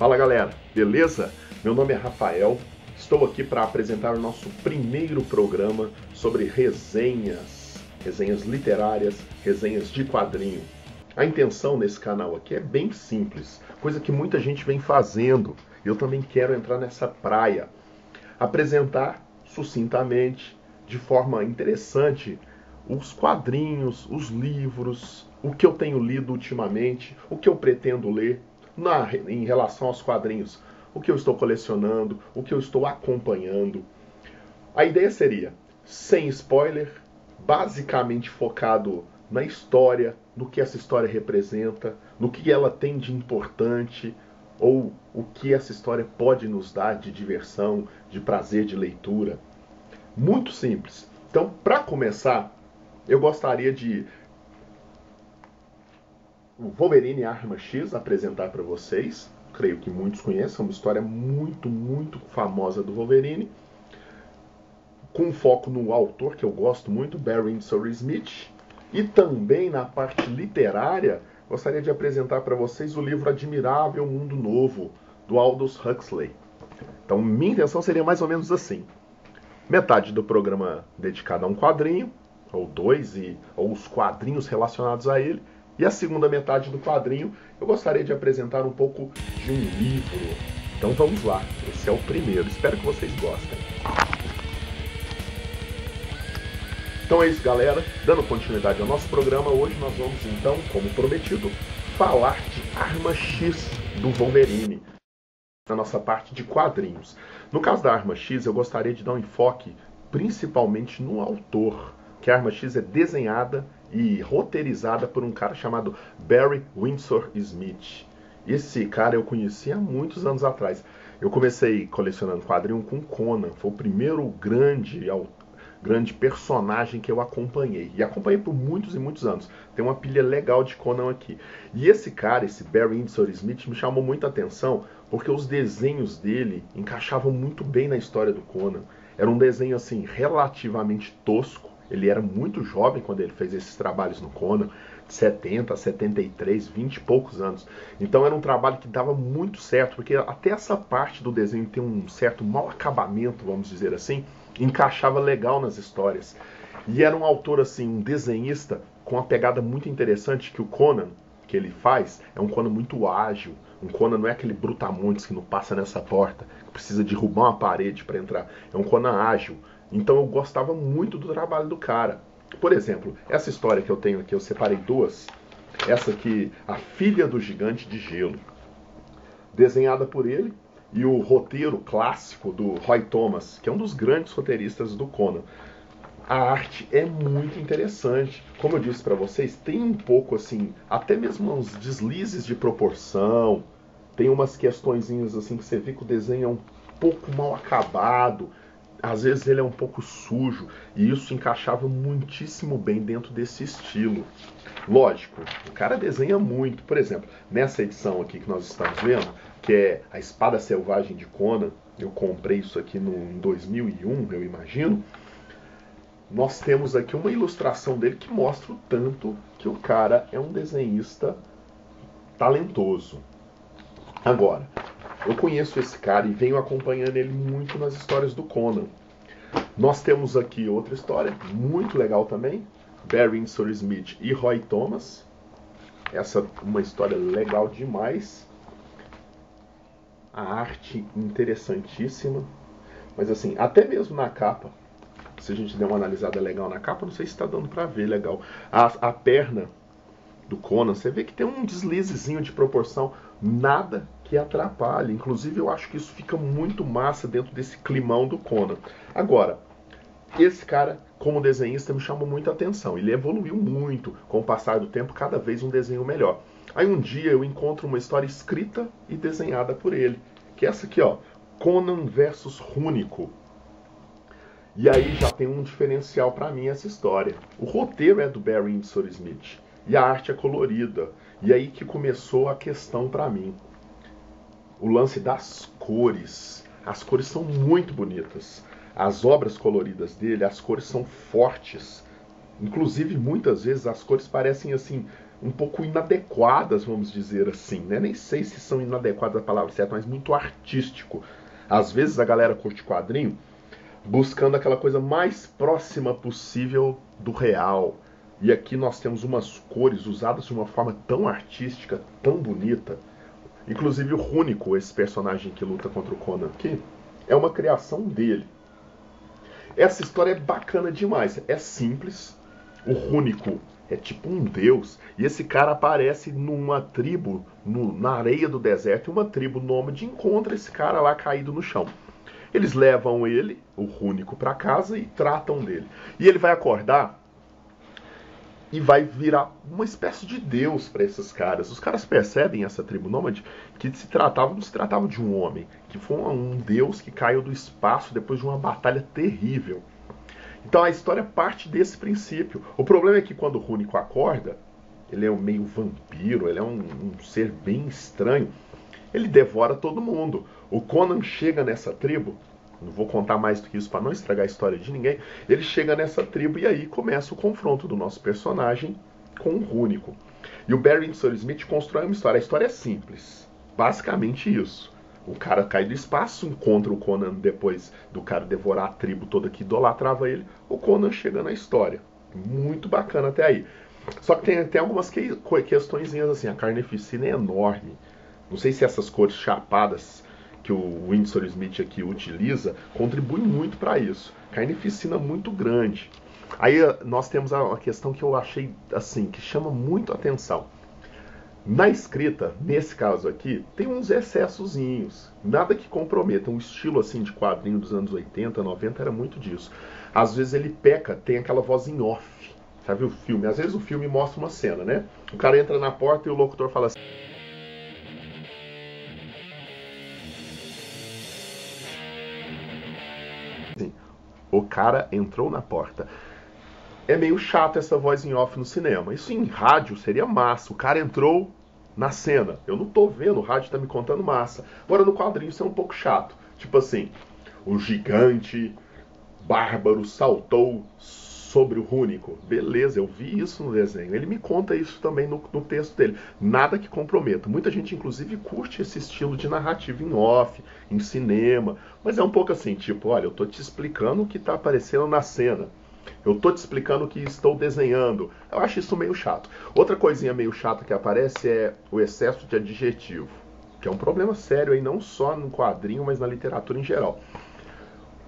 Fala galera, beleza? Meu nome é Rafael, estou aqui para apresentar o nosso primeiro programa sobre resenhas literárias, resenhas de quadrinho. A intenção nesse canal aqui é bem simples, coisa que muita gente vem fazendo. Eu também quero entrar nessa praia, apresentar sucintamente, de forma interessante, os quadrinhos, os livros, o que eu tenho lido ultimamente, o que eu pretendo ler em relação aos quadrinhos, o que eu estou colecionando, o que eu estou acompanhando. A ideia seria, sem spoiler, basicamente focado na história, no que essa história representa, no que ela tem de importante, ou o que essa história pode nos dar de diversão, de prazer de leitura. Muito simples. Então, para começar, eu gostaria de o Wolverine Arma X apresentar para vocês. Creio que muitos conheçam, uma história muito famosa do Wolverine, com foco no autor que eu gosto muito, Barry Windsor Smith, e também na parte literária, gostaria de apresentar para vocês o livro Admirável Mundo Novo, do Aldous Huxley. Então, minha intenção seria mais ou menos assim: metade do programa dedicado a um quadrinho, ou dois, ou os quadrinhos relacionados a ele, e a segunda metade do quadrinho eu gostaria de apresentar um pouco de um livro. Então vamos lá, esse é o primeiro, espero que vocês gostem. Então é isso, galera, dando continuidade ao nosso programa, hoje nós vamos então, como prometido, falar de Arma X do Wolverine, na nossa parte de quadrinhos. No caso da Arma X, eu gostaria de dar um enfoque principalmente no autor, que a Arma X é desenhada e roteirizada por um cara chamado Barry Windsor Smith. Esse cara eu conheci há muitos anos atrás. Eu comecei colecionando quadrinho com Conan, foi o primeiro grande personagem que eu acompanhei. E acompanhei por muitos e muitos anos. Tem uma pilha legal de Conan aqui. E esse cara, esse Barry Windsor Smith, me chamou muita atenção porque os desenhos dele encaixavam muito bem na história do Conan. Era um desenho assim relativamente tosco. Ele era muito jovem quando ele fez esses trabalhos no Conan, de 70 a 73, 20 e poucos anos. Então era um trabalho que dava muito certo, porque até essa parte do desenho tem um certo mau acabamento, vamos dizer assim, encaixava legal nas histórias. E era um autor assim, um desenhista com uma pegada muito interessante, que o Conan que ele faz é um Conan muito ágil. Um Conan não é aquele brutamontes que não passa nessa porta, que precisa derrubar uma parede para entrar. É um Conan ágil. Então eu gostava muito do trabalho do cara. Por exemplo, essa história que eu tenho aqui, eu separei duas. Essa aqui, A Filha do Gigante de Gelo, desenhada por ele, e o roteiro clássico do Roy Thomas, que é um dos grandes roteiristas do Conan. A arte é muito interessante. Como eu disse para vocês, tem um pouco assim, até mesmo uns deslizes de proporção, tem umas questõezinhas assim que você vê que o desenho é um pouco mal acabado, às vezes ele é um pouco sujo, e isso encaixava muitíssimo bem dentro desse estilo. Lógico, o cara desenha muito. Por exemplo, nessa edição aqui que nós estamos vendo, que é A Espada Selvagem de Conan, eu comprei isso aqui em 2001, eu imagino. Nós temos aqui uma ilustração dele que mostra o tanto que o cara é um desenhista talentoso. Agora, eu conheço esse cara e venho acompanhando ele muito nas histórias do Conan. Nós temos aqui outra história muito legal também, Barry Windsor Smith e Roy Thomas. Essa é uma história legal demais. A arte interessantíssima. Mas assim, até mesmo na capa, se a gente der uma analisada legal na capa, não sei se está dando para ver legal. A perna do Conan, você vê que tem um deslizezinho de proporção, nada que atrapalhe. Inclusive eu acho que isso fica muito massa dentro desse climão do Conan. Agora, esse cara, como desenhista, me chamou muita atenção. Ele evoluiu muito com o passar do tempo, cada vez um desenho melhor. Aí um dia eu encontro uma história escrita e desenhada por ele, que é essa aqui, ó, Conan versus Rúnico. E aí já tem um diferencial para mim essa história. O roteiro é do Barry Windsor Smith e a arte é colorida. E aí que começou a questão para mim. O lance das cores. As cores são muito bonitas. As obras coloridas dele, as cores são fortes. Inclusive, muitas vezes, as cores parecem assim um pouco inadequadas, vamos dizer assim, né? Nem sei se são inadequadas a palavra certa, mas muito artístico. Às vezes a galera curte quadrinho buscando aquela coisa mais próxima possível do real. E aqui nós temos umas cores usadas de uma forma tão artística, tão bonita. Inclusive o Rúnico, esse personagem que luta contra o Conan aqui, é uma criação dele. Essa história é bacana demais, é simples. O Rúnico é tipo um deus, e esse cara aparece numa tribo, na areia do deserto, e uma tribo nômade encontra esse cara lá caído no chão. Eles levam ele, o Rúnico, para casa e tratam dele. E ele vai acordar e vai virar uma espécie de deus para esses caras. Os caras percebem, essa tribo nômade, que não se tratava de um homem, que foi um deus que caiu do espaço depois de uma batalha terrível. Então a história parte desse princípio. O problema é que quando o Rúnico acorda, ele é um meio vampiro, ele é um ser bem estranho. Ele devora todo mundo. O Conan chega nessa tribo, não vou contar mais do que isso para não estragar a história de ninguém. Ele chega nessa tribo e aí começa o confronto do nosso personagem com o Rúnico. E o Barry Windsor Smith constrói uma história. A história é simples, basicamente isso. O cara cai do espaço, encontra o Conan depois do cara devorar a tribo toda que idolatrava ele. O Conan chega na história. Muito bacana até aí. Só que tem algumas questõezinhas assim. A carnificina é enorme. Não sei se essas cores chapadas que o Windsor Smith aqui utiliza contribuem muito para isso. Carnificina muito grande. Aí nós temos uma questão que eu achei assim, que chama muito a atenção. Na escrita, nesse caso aqui, tem uns excessozinhos. Nada que comprometa. Um estilo assim de quadrinho dos anos 80, 90 era muito disso. Às vezes ele peca, tem aquela voz em off. Sabe o filme? Às vezes o filme mostra uma cena, né? O cara entra na porta e o locutor fala assim... O cara entrou na porta. É meio chato essa voz em off no cinema. Isso em rádio seria massa. O cara entrou na cena. Eu não tô vendo, o rádio tá me contando massa. Agora no quadrinho isso é um pouco chato. Tipo assim, o gigante bárbaro saltou sobre o Rúnico. Beleza, eu vi isso no desenho. Ele me conta isso também no texto dele. Nada que comprometa. Muita gente, inclusive, curte esse estilo de narrativa em off, em cinema. Mas é um pouco assim, tipo, olha, eu tô te explicando o que tá aparecendo na cena. Eu tô te explicando o que estou desenhando. Eu acho isso meio chato. Outra coisinha meio chata que aparece é o excesso de adjetivo, que é um problema sério aí, não só no quadrinho, mas na literatura em geral.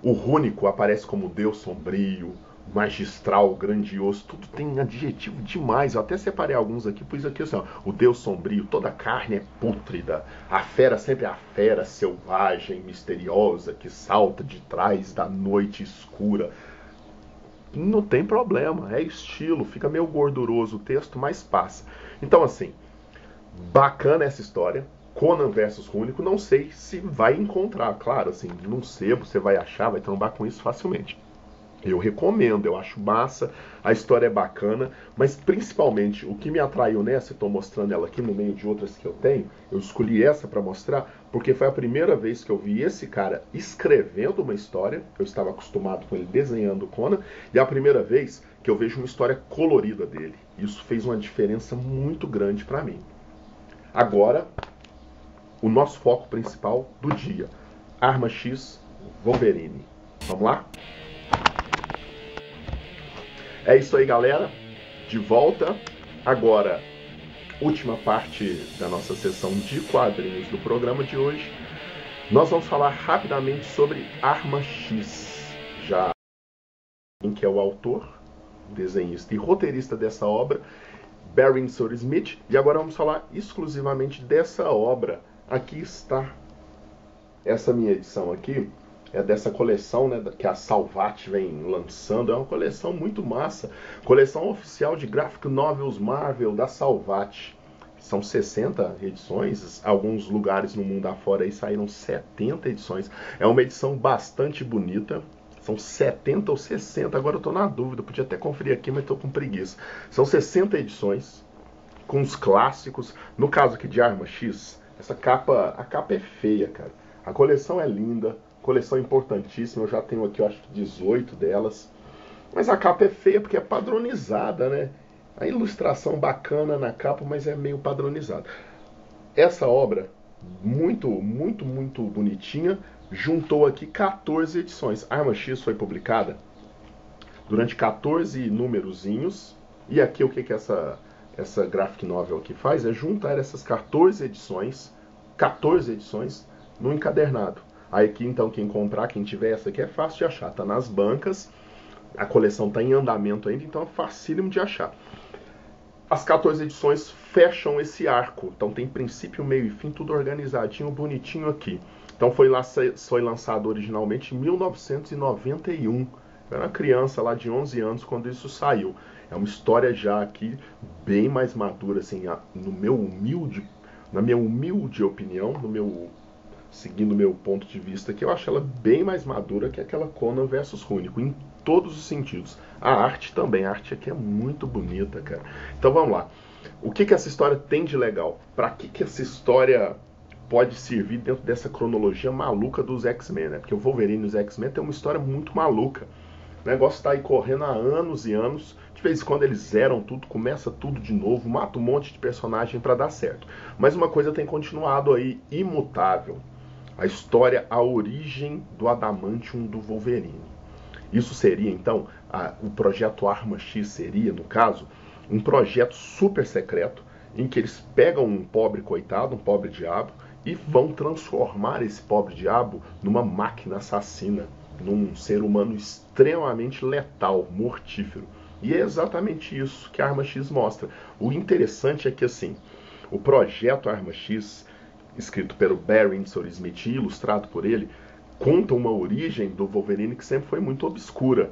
O Rúnico aparece como Deus sombrio, magistral, grandioso, tudo tem adjetivo demais. Eu até separei alguns aqui, pus aqui assim, ó, o Deus sombrio, toda a carne é pútrida, a fera sempre é a fera selvagem, misteriosa, que salta de trás da noite escura. Não tem problema, é estilo, fica meio gorduroso o texto, mas passa. Então assim, bacana essa história, Conan versus Rúnico, não sei se vai encontrar, claro, assim, num sebo você vai achar, vai trombar com isso facilmente. Eu recomendo, eu acho massa, a história é bacana, mas principalmente o que me atraiu nessa, estou mostrando ela aqui no meio de outras que eu tenho, eu escolhi essa para mostrar, porque foi a primeira vez que eu vi esse cara escrevendo uma história, eu estava acostumado com ele desenhando o Conan, e é a primeira vez que eu vejo uma história colorida dele. Isso fez uma diferença muito grande para mim. Agora, o nosso foco principal do dia, Arma X Wolverine. Vamos lá? É isso aí, galera. De volta. Agora, última parte da nossa sessão de quadrinhos do programa de hoje. Nós vamos falar rapidamente sobre Arma X. Já que é o autor, desenhista e roteirista dessa obra, Barry Windsor Smith. E agora vamos falar exclusivamente dessa obra. Aqui está essa minha edição aqui. É dessa coleção, né, que a Salvat vem lançando. É uma coleção muito massa. Coleção oficial de Graphic Novels Marvel da Salvat. São 60 edições. Alguns lugares no mundo afora aí saíram 70 edições. É uma edição bastante bonita. São 70 ou 60. Agora eu estou na dúvida. Podia até conferir aqui, mas estou com preguiça. São 60 edições com os clássicos. No caso aqui de Arma X, a capa é feia, cara. A coleção é linda. Coleção importantíssima, eu já tenho aqui, eu acho, 18 delas. Mas a capa é feia porque é padronizada, né? A ilustração bacana na capa, mas é meio padronizado. Essa obra, muito bonitinha, juntou aqui 14 edições. Arma X foi publicada durante 14 númerozinhos. E aqui o que essa graphic novel aqui faz é juntar essas 14 edições no encadernado. Aí aqui então quem comprar, quem tiver essa aqui é fácil de achar, tá nas bancas, a coleção tá em andamento ainda, então é facílimo de achar. As 14 edições fecham esse arco, então tem princípio, meio e fim, tudo organizadinho, bonitinho aqui. Então foi lançado originalmente em 1991. Eu era uma criança lá de 11 anos quando isso saiu. É uma história já aqui bem mais madura, assim, na minha humilde opinião, seguindo o meu ponto de vista aqui, eu acho ela bem mais madura que aquela Conan versus Rúnico, em todos os sentidos. A arte também, a arte aqui é muito bonita, cara. Então vamos lá. O que essa história tem de legal? Para que essa história pode servir dentro dessa cronologia maluca dos X-Men, né? Porque o Wolverine e os X-Men tem uma história muito maluca. O negócio está aí correndo há anos e anos. De vez em quando eles zeram tudo, começa tudo de novo, mata um monte de personagem para dar certo. Mas uma coisa tem continuado aí imutável. A história, a origem do Adamantium do Wolverine. Isso seria, então, o projeto Arma X seria, no caso, um projeto super secreto em que eles pegam um pobre coitado, um pobre diabo, e vão transformar esse pobre diabo numa máquina assassina, num ser humano extremamente letal, mortífero. E é exatamente isso que a Arma X mostra. O interessante é que, assim, o projeto Arma X, escrito pelo Barry Windsor Smith e ilustrado por ele, conta uma origem do Wolverine que sempre foi muito obscura.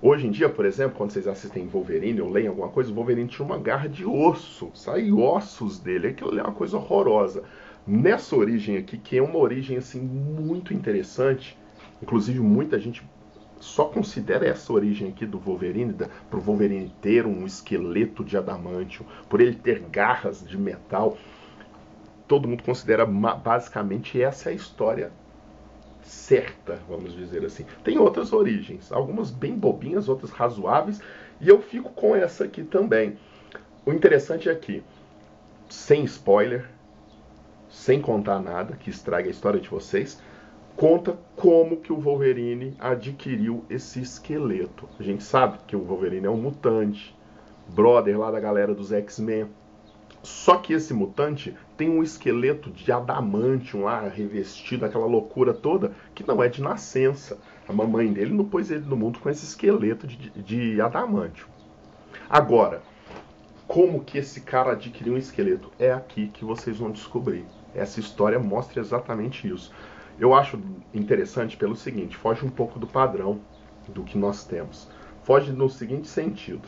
Hoje em dia, por exemplo, quando vocês assistem Wolverine ou leem alguma coisa, o Wolverine tinha uma garra de osso, sai ossos dele, aquilo é uma coisa horrorosa. Nessa origem aqui, que é uma origem assim muito interessante, inclusive muita gente só considera essa origem aqui do Wolverine, para o Wolverine ter um esqueleto de adamantium, por ele ter garras de metal, todo mundo considera basicamente essa é a história certa, vamos dizer assim. Tem outras origens, algumas bem bobinhas, outras razoáveis, e eu fico com essa aqui também. O interessante é que, sem spoiler, sem contar nada que estrague a história de vocês, conta como que o Wolverine adquiriu esse esqueleto. A gente sabe que o Wolverine é um mutante, brother lá da galera dos X-Men. Só que esse mutante tem um esqueleto de adamantium lá, revestido, aquela loucura toda, que não é de nascença. A mamãe dele não pôs ele no mundo com esse esqueleto de adamantium. Agora, como que esse cara adquiriu um esqueleto? É aqui que vocês vão descobrir. Essa história mostra exatamente isso. Eu acho interessante pelo seguinte, foge um pouco do padrão do que nós temos. Foge no seguinte sentido.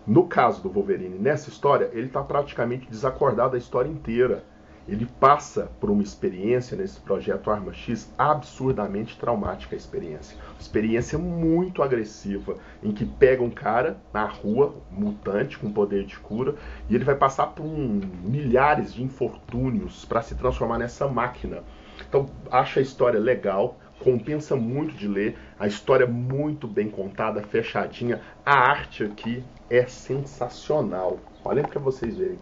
No caso do Wolverine, nessa história, ele está praticamente desacordado a história inteira. Ele passa por uma experiência nesse projeto Arma X absurdamente traumática. Experiência muito agressiva, em que pega um cara na rua, mutante, com poder de cura, e ele vai passar por milhares de infortúnios para se transformar nessa máquina. Então, acho a história legal, compensa muito de ler, a história muito bem contada, fechadinha, a arte aqui é sensacional. Olhem para vocês verem.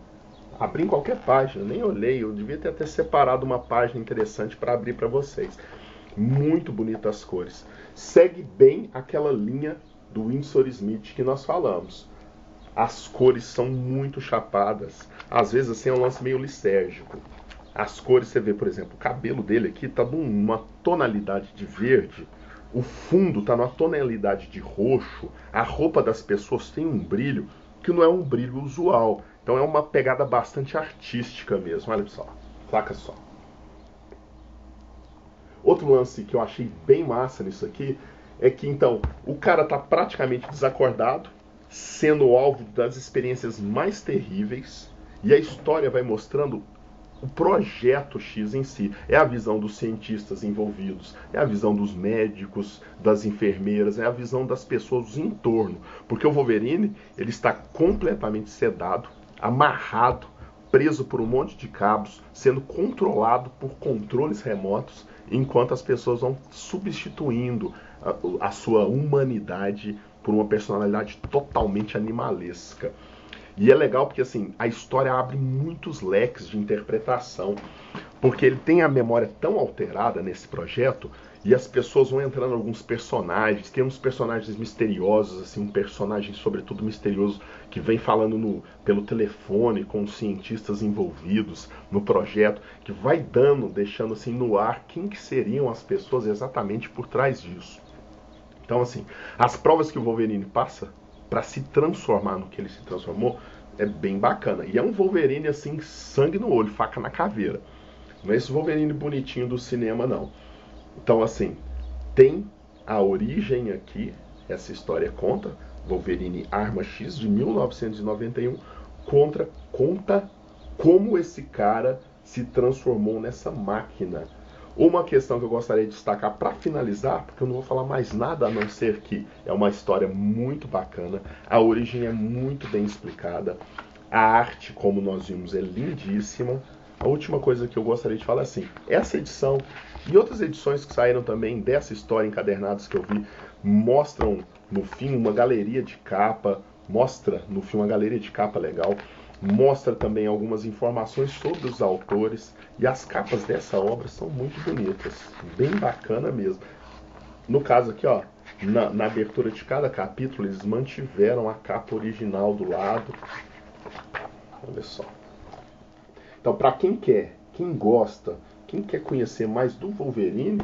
Abri em qualquer página, nem olhei, eu devia ter até separado uma página interessante para abrir para vocês. Muito bonitas as cores. Segue bem aquela linha do Windsor Smith que nós falamos. As cores são muito chapadas, às vezes assim é um lance meio lisérgico. As cores, você vê, por exemplo, o cabelo dele aqui está numa tonalidade de verde, o fundo está numa tonalidade de roxo, a roupa das pessoas tem um brilho que não é um brilho usual. Então é uma pegada bastante artística mesmo, olha só, placa só. Outro lance que eu achei bem massa nisso aqui é que então o cara está praticamente desacordado, sendo alvo das experiências mais terríveis, e a história vai mostrando o projeto X em si. É a visão dos cientistas envolvidos, é a visão dos médicos, das enfermeiras, é a visão das pessoas do entorno. Porque o Wolverine, ele está completamente sedado, amarrado, preso por um monte de cabos, sendo controlado por controles remotos, enquanto as pessoas vão substituindo a sua humanidade por uma personalidade totalmente animalesca. E é legal porque assim, a história abre muitos leques de interpretação, porque ele tem a memória tão alterada nesse projeto, e as pessoas vão entrando em alguns personagens, tem uns personagens misteriosos, assim, um personagem sobretudo misterioso que vem falando pelo telefone com os cientistas envolvidos no projeto, que vai deixando assim no ar quem que seriam as pessoas exatamente por trás disso. Então assim, as provas que o Wolverine passa para se transformar no que ele se transformou é bem bacana. E é um Wolverine assim, sangue no olho, faca na caveira. Não é esse Wolverine bonitinho do cinema, não. Então, assim, tem a origem aqui, essa história conta, Wolverine Arma X, de 1991, conta como esse cara se transformou nessa máquina. Uma questão que eu gostaria de destacar para finalizar, porque eu não vou falar mais nada a não ser que é uma história muito bacana, a origem é muito bem explicada, a arte, como nós vimos, é lindíssima. A última coisa que eu gostaria de falar é assim, essa edição e outras edições que saíram também dessa história encadernadas que eu vi, mostram no fim uma galeria de capa, legal, mostra também algumas informações sobre os autores, e as capas dessa obra são muito bonitas, bem bacana mesmo. No caso aqui, ó, na abertura de cada capítulo, eles mantiveram a capa original do lado. Olha só. Então, para quem gosta, quem quer conhecer mais do Wolverine,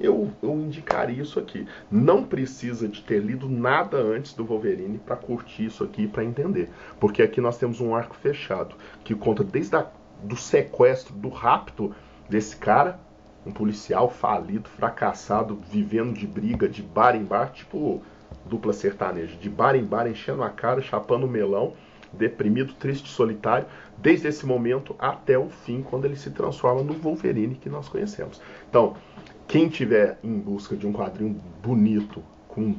eu indicaria isso aqui. Não precisa de ter lido nada antes do Wolverine para curtir isso aqui e para entender. Porque aqui nós temos um arco fechado, que conta desde do sequestro, do rapto desse cara, um policial falido, fracassado, vivendo de briga, de bar em bar, tipo dupla sertaneja, de bar em bar, enchendo a cara, chapando o melão, deprimido, triste, solitário, desde esse momento até o fim, quando ele se transforma no Wolverine que nós conhecemos. Então, quem tiver em busca de um quadrinho bonito, com um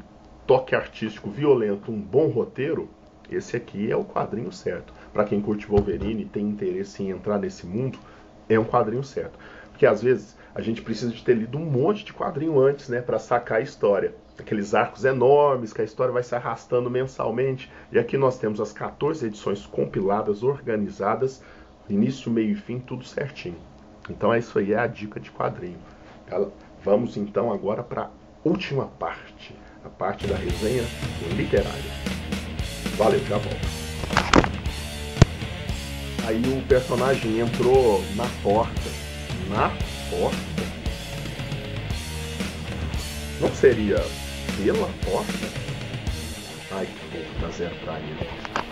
toque artístico violento, um bom roteiro, esse aqui é o quadrinho certo. Para quem curte Wolverine e tem interesse em entrar nesse mundo, é um quadrinho certo. Porque às vezes a gente precisa de ter lido um monte de quadrinho antes, né, para sacar a história. Aqueles arcos enormes que a história vai se arrastando mensalmente. E aqui nós temos as 14 edições compiladas, organizadas, início, meio e fim, tudo certinho. Então é isso aí, é a dica de quadrinho. Vamos então agora para a última parte, a parte da resenha literária. Valeu, já volto. Aí o personagem entrou na porta. Na porta? Não seria pela porta? Ai, que bom, dá 0 pra ele.